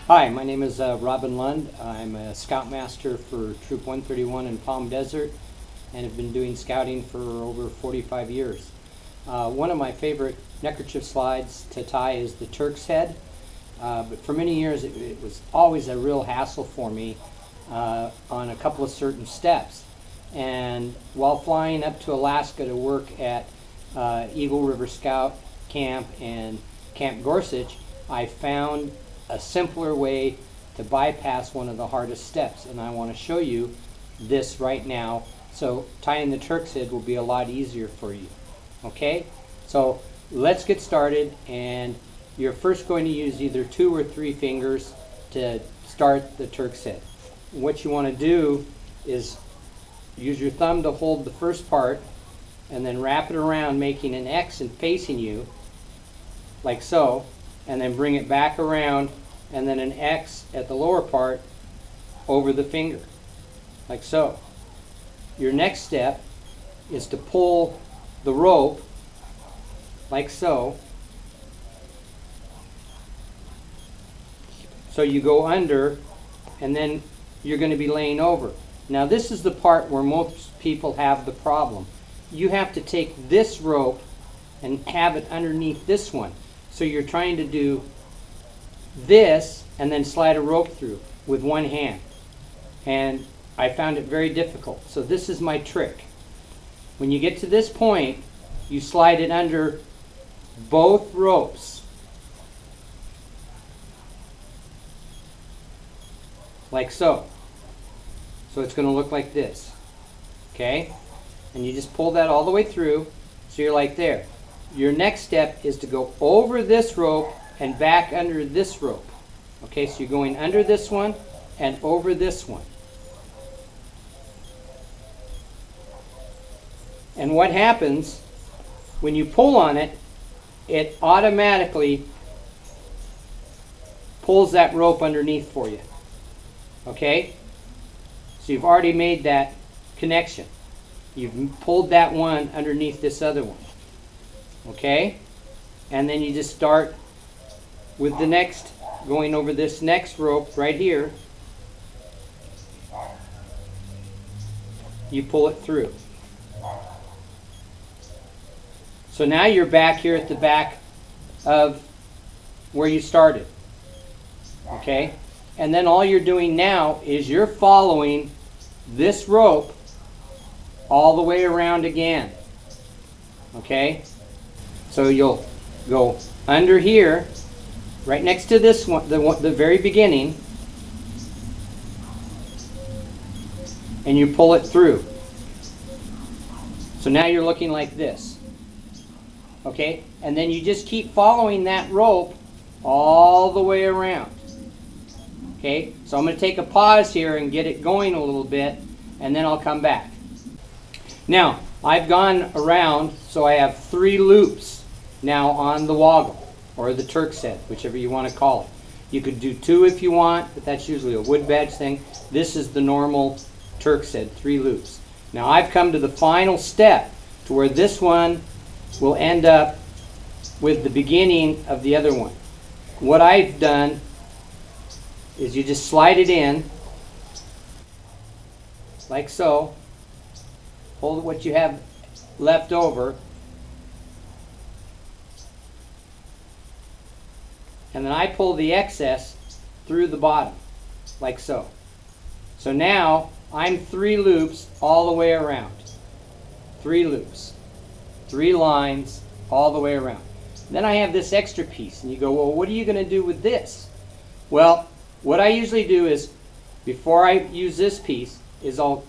Hi, my name is Robin Lund. I'm a Scoutmaster for Troop 131 in Palm Desert and have been doing scouting for over 45 years. One of my favorite neckerchief slides to tie is the Turk's head, but for many years it was always a real hassle for me on a couple of certain steps. And while flying up to Alaska to work at Eagle River Scout Camp and Camp Gorsuch, I found a simpler way to bypass one of the hardest steps, and I want to show you this right now. So tying the Turk's head will be a lot easier for you. Okay, so let's get started, and you're first going to use either 2 or 3 fingers to start the Turk's head. What you want to do is use your thumb to hold the first part and then wrap it around, making an X and facing you like so, and then bring it back around and then an X at the lower part over the finger, like so. Your next step is to pull the rope like so. So you go under and then you're going to be laying over. Now this is the part where most people have the problem. You have to take this rope and have it underneath this one. So you're trying to do this and then slide a rope through with one hand. And I found it very difficult. So this is my trick. When you get to this point, you slide it under both ropes. Like so. So it's going to look like this. Okay? And you just pull that all the way through, so you're like there. Your next step is to go over this rope and back under this rope. Okay, so you're going under this one and over this one. And what happens when you pull on it, it automatically pulls that rope underneath for you. Okay? So you've already made that connection. You've pulled that one underneath this other one. Okay? And then you just start with the next, going over this next rope right here. You pull it through. So now you're back here at the back of where you started. Okay? And then all you're doing now is you're following this rope all the way around again. Okay? So you'll go under here, right next to this one, the very beginning, and you pull it through. So now you're looking like this. Okay? And then you just keep following that rope all the way around. Okay? So I'm going to take a pause here and get it going a little bit, and then I'll come back. Now, I've gone around, so I have 3 loops now on the woggle, or the Turk's head, whichever you want to call it. You could do 2 if you want, but that's usually a wood badge thing. This is the normal Turk's head, 3 loops. Now I've come to the final step, to where this one will end up with the beginning of the other one. What I've done is you just slide it in, like so. Hold what you have left over, and then I pull the excess through the bottom, like so. So now I'm 3 loops all the way around. 3 loops. 3 lines all the way around. Then I have this extra piece, and you go, well, what are you going to do with this? Well, what I usually do is, before I use this piece, is I'll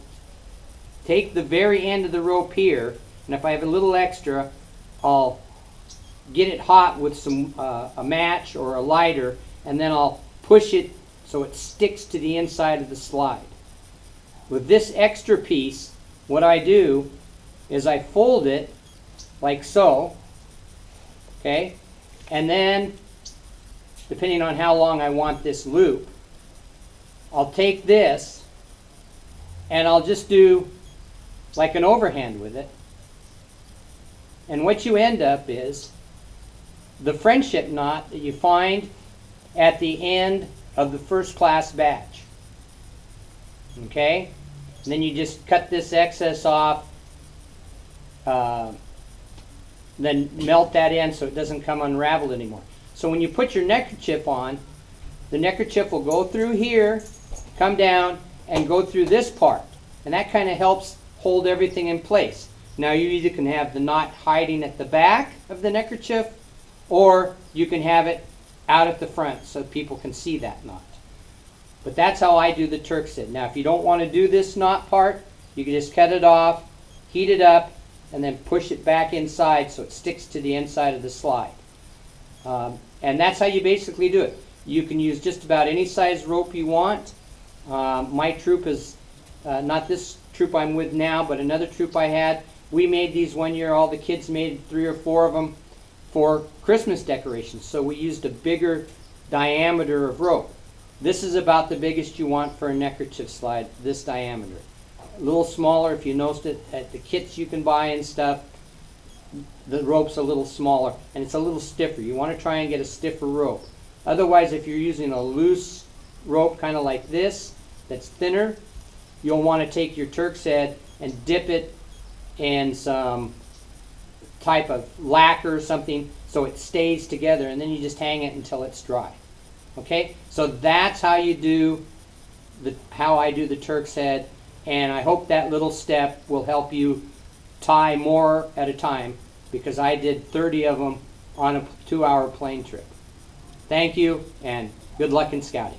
take the very end of the rope here, and if I have a little extra, I'll get it hot with some a match or a lighter, and then I'll push it so it sticks to the inside of the slide. With this extra piece, what I do is I fold it like so, okay, and then depending on how long I want this loop, I'll take this and I'll just do like an overhand with it. And what you end up is the friendship knot that you find at the end of the first class batch. Okay? And then you just cut this excess off, then melt that in so it doesn't come unraveled anymore. So when you put your neckerchief on, the neckerchief will go through here, come down, and go through this part. And that kind of helps hold everything in place. Now you either can have the knot hiding at the back of the neckerchief, or you can have it out at the front so people can see that knot. But that's how I do the Turk's head. Now if you don't want to do this knot part, you can just cut it off, heat it up, and then push it back inside so it sticks to the inside of the slide. And that's how you basically do it. You can use just about any size rope you want. My troop is, not this troop I'm with now, but another troop I had. We made these one year. All the kids made 3 or 4 of them for Christmas decorations. So we used a bigger diameter of rope. This is about the biggest you want for a neckerchief slide, this diameter. A little smaller, if you noticed it at the kits you can buy and stuff, the rope's a little smaller and it's a little stiffer. You want to try and get a stiffer rope. Otherwise, if you're using a loose rope kind of like this, that's thinner, you'll want to take your Turk's head and dip it in some type of lacquer or something so it stays together, and then you just hang it until it's dry. Okay, so that's how you do how I do the Turk's head, and I hope that little step will help you tie more at a time, because I did 30 of them on a 2-hour plane trip. Thank you, and good luck in scouting.